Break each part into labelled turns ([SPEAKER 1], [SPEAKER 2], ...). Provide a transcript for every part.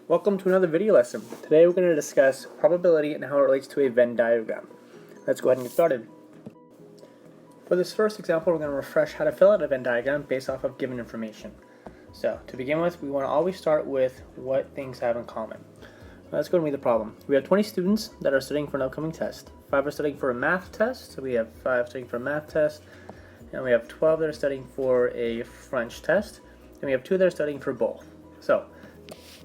[SPEAKER 1] Welcome to another video lesson. Today we're going to discuss probability and how it relates to a Venn diagram. Let's go ahead and get started. For this first example, we're going to refresh how to fill out a Venn diagram based off of given information. So, to begin with, we want to always start with what things have in common. Let's go and read the problem. We have 20 students that are studying for an upcoming test. 5 are studying for a math test, so we have 5 studying for a math test. And we have 12 that are studying for a French test. And we have 2 that are studying for both. So,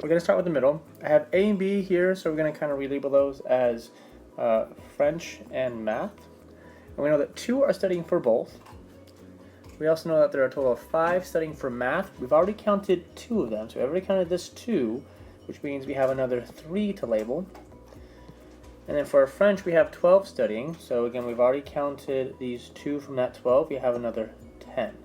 [SPEAKER 1] we're going to start with the middle. I have A and B here, so we're going to kind of relabel those as French and math. And we know that 2 are studying for both. We also know that there are a total of 5 studying for math. We've already counted 2 of them, so I've already counted this 2, which means we have another 3 to label. And then for French, we have 12 studying, so again, we've already counted these 2 from that 12. We have another 10.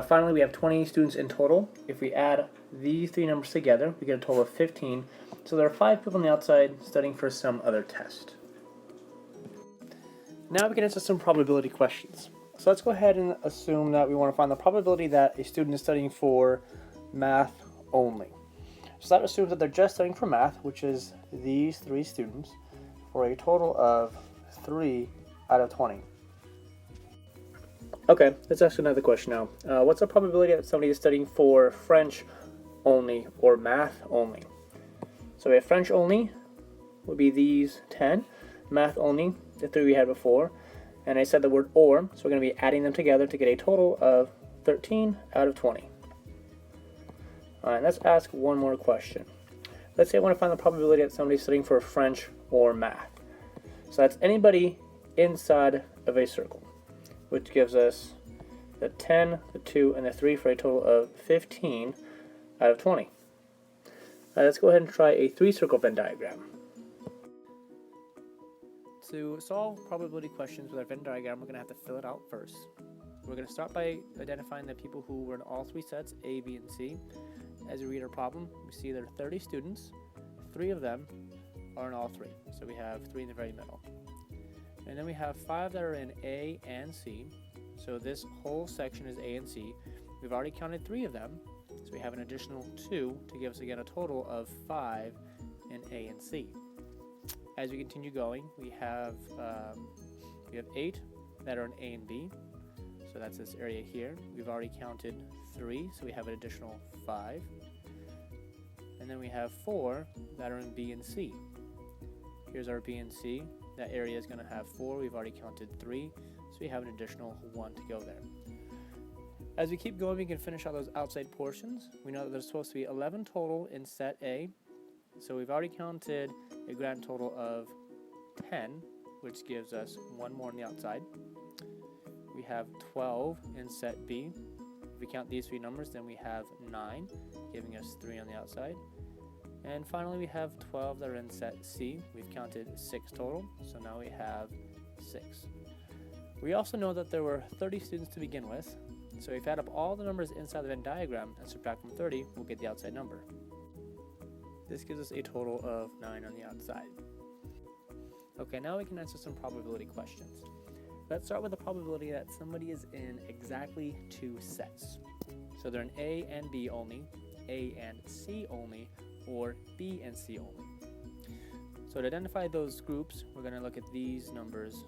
[SPEAKER 1] Finally, we have 20 students in total. If we add these 3 numbers together, we get a total of 15. So there are 5 people on the outside studying for some other test. Now we can answer some probability questions. So let's go ahead and assume that we want to find the probability that a student is studying for math only. So that assumes that they're just studying for math, which is these 3 students, for a total of 3 out of 20. Okay, let's ask another question now. What's the probability that somebody is studying for French only or math only? So we have French only would be these 10, math only, the 3 we had before, and I said the word or, so we're going to be adding them together to get a total of 13 out of 20. Alright, let's ask one more question. Let's say I want to find the probability that somebody's studying for French or math. So that's anybody inside of a circle, which gives us the 10, the 2, and the 3 for a total of 15 out of 20. Let's go ahead and try a 3-circle Venn diagram. To solve probability questions with our Venn diagram, we're going to have to fill it out first. We're going to start by identifying the people who were in all 3 sets, A, B, and C. As we read our problem, we see there are 30 students. 3 of them are in all 3, so we have 3 in the very middle. And then we have 5 that are in A and C, so this whole section is A and C. We've already counted 3 of them, so we have an additional 2 to give us again a total of 5 in A and C. As we continue going, we have 8 that are in A and B, so that's this area here. We've already counted 3, so we have an additional 5. And then we have 4 that are in B and C. Here's our B and C. That area is going to have 4. We've already counted 3, so we have an additional 1 to go there. As we keep going, we can finish out those outside portions. We know that there's supposed to be 11 total in set A, so we've already counted a grand total of 10, which gives us 1 more on the outside. We have 12 in set B. If we count these 3 numbers, then we have 9, giving us 3 on the outside. And finally, we have 12 that are in set C. We've counted 6 total, so now we have 6. We also know that there were 30 students to begin with, so if we add up all the numbers inside the Venn diagram and subtract from 30, we'll get the outside number. This gives us a total of 9 on the outside. Okay, now we can answer some probability questions. Let's start with the probability that somebody is in exactly 2 sets. So they're in A and B only, A and C only, or B and C only. So to identify those groups, we're going to look at these numbers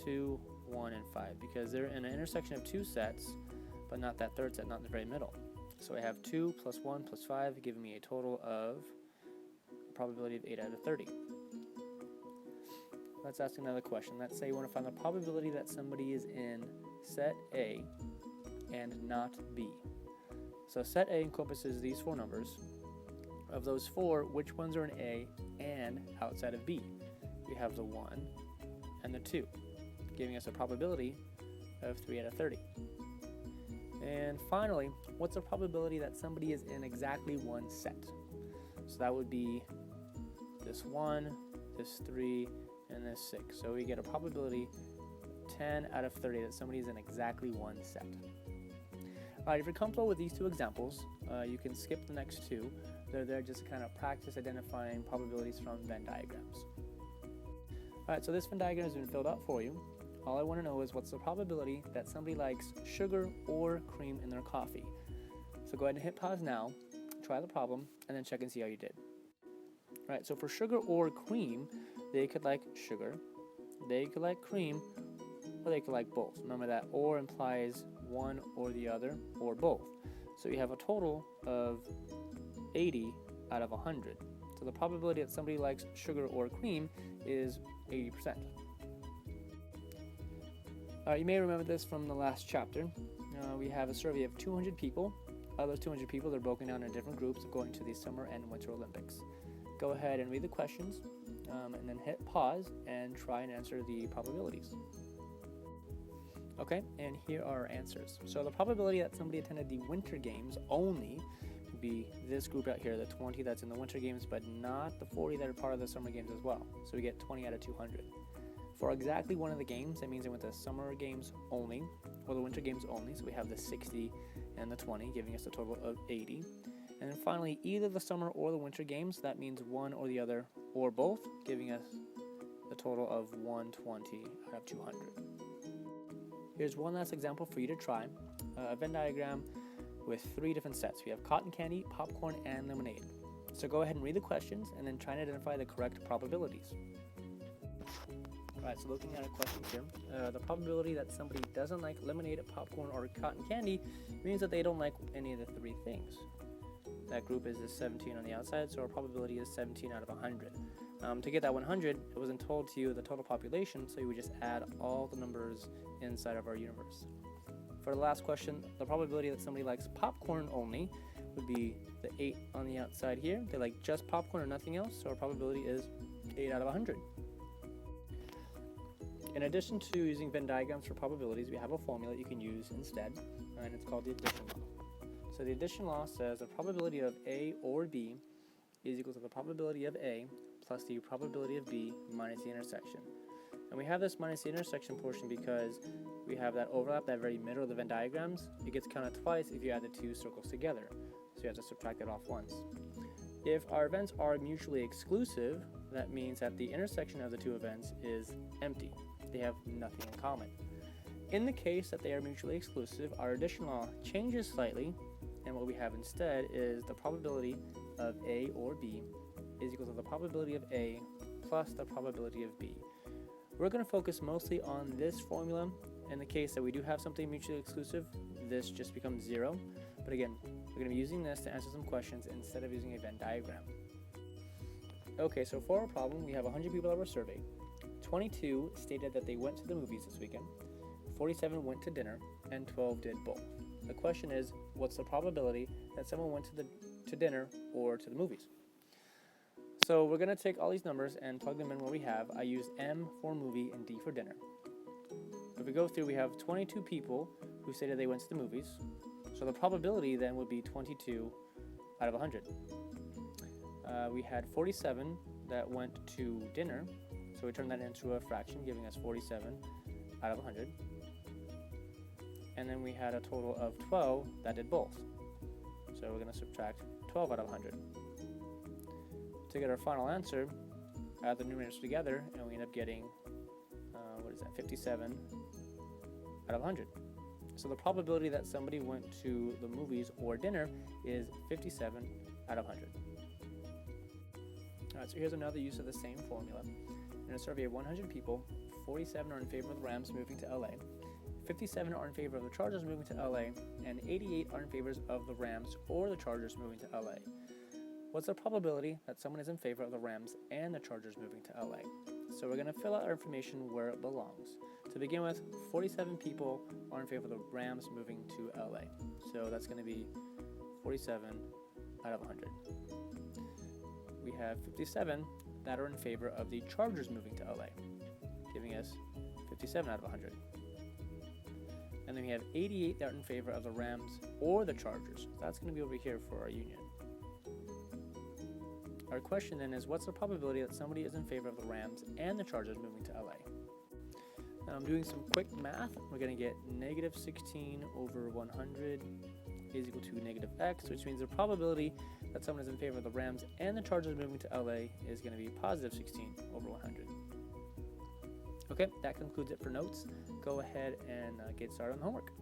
[SPEAKER 1] 2, 1, and 5, because they're in an intersection of 2 sets, but not that 3rd set, not in the very middle. So I have 2 plus 1 plus 5 giving me a total of a probability of 8 out of 30. Let's ask another question. Let's say you want to find the probability that somebody is in set A and not B. So set A encompasses these 4 numbers. Of those 4, which ones are in A and outside of B? We have the 1 and the 2, giving us a probability of 3 out of 30. And finally, what's the probability that somebody is in exactly 1 set? So that would be this 1, this 3, and this 6. So we get a probability 10 out of 30 that somebody is in exactly 1 set. Alright, if you're comfortable with these 2 examples, you can skip the next 2. They're there just to kind of practice identifying probabilities from Venn diagrams. Alright, so this Venn diagram has been filled out for you. All I want to know is what's the probability that somebody likes sugar or cream in their coffee. So go ahead and hit pause now, try try the problem, and then check and see how you did. Right, so for sugar or cream, they could like sugar, they could like cream, or they could like both. Remember that or implies one or the other, or both. So you have a total of 80 out of 100. So the probability that somebody likes sugar or cream is 80%. You may remember this from the last chapter. We have a survey of 200 people. Out of those 200 people, they're broken down in different groups going to the Summer and Winter Olympics. Go ahead and read the questions, and then hit pause and try and answer the probabilities. Okay, and here are our answers. So the probability that somebody attended the Winter Games only would be this group out here, the 20 that's in the Winter Games, but not the 40 that are part of the Summer Games as well. So we get 20 out of 200. For exactly one of the games, that means they went to Summer Games only, or the Winter Games only, so we have the 60 and the 20, giving us a total of 80. And then finally, either the Summer or the Winter Games, that means one or the other, or both, giving us a total of 120 out of 200. Here's one last example for you to try. A Venn diagram with 3 different sets. We have cotton candy, popcorn, and lemonade. So go ahead and read the questions, and then try and identify the correct probabilities. Alright, so looking at a question here, the probability that somebody doesn't like lemonade, popcorn, or cotton candy means that they don't like any of the 3 things. That group is 17 on the outside, so our probability is 17 out of 100. To get that 100, it wasn't told to you the total population, so you would just add all the numbers inside of our universe. For the last question, the probability that somebody likes popcorn only would be the 8 on the outside here. They like just popcorn or nothing else, so our probability is 8 out of 100. In addition to using Venn diagrams for probabilities, we have a formula you can use instead, and it's called the addition law. So the addition law says the probability of A or B is equal to the probability of A plus the probability of B minus the intersection. And we have this minus the intersection portion because we have that overlap, that very middle of the Venn diagrams. It gets counted twice if you add the 2 circles together, so you have to subtract it off once. If our events are mutually exclusive, that means that the intersection of the 2 events is empty. They have nothing in common. In the case that they are mutually exclusive, our addition law changes slightly, and what we have instead is the probability of A or B is equal to the probability of A plus the probability of B. We're going to focus mostly on this formula. In the case that we do have something mutually exclusive, this just becomes 0. But again, we're going to be using this to answer some questions instead of using a Venn diagram. Okay, so for our problem, we have 100 people that were surveyed. 22 stated that they went to the movies this weekend, 47 went to dinner, and 12 did both. The question is, what's the probability that someone went to dinner or to the movies? So we're going to take all these numbers and plug them in where we have. I used M for movie and D for dinner. If we go through, we have 22 people who stated they went to the movies. So the probability then would be 22 out of 100. We had 47 that went to dinner. So we turned that into a fraction, giving us 47 out of 100. And then we had a total of 12 that did both. So we're going to subtract 12 out of 100. To get our final answer, add the numerators together, and we end up getting, 57 out of 100. So the probability that somebody went to the movies or dinner is 57 out of 100. Alright, so here's another use of the same formula. In a survey of 100 people, 47 are in favor of the Rams moving to LA, 57 are in favor of the Chargers moving to LA, and 88 are in favor of the Rams or the Chargers moving to LA. What's the probability that someone is in favor of the Rams and the Chargers moving to LA? So we're going to fill out our information where it belongs. To begin with, 47 people are in favor of the Rams moving to LA. So that's going to be 47 out of 100. We have 57 that are in favor of the Chargers moving to LA, giving us 57 out of 100. And then we have 88 that are in favor of the Rams or the Chargers. So that's going to be over here for our union. Our question then is, what's the probability that somebody is in favor of the Rams and the Chargers moving to LA? Now I'm doing some quick math. We're going to get negative 16 over 100 is equal to negative x, which means the probability that someone is in favor of the Rams and the Chargers moving to LA is going to be positive 16 over 100. Okay, that concludes it for notes. Go ahead and get started on the homework.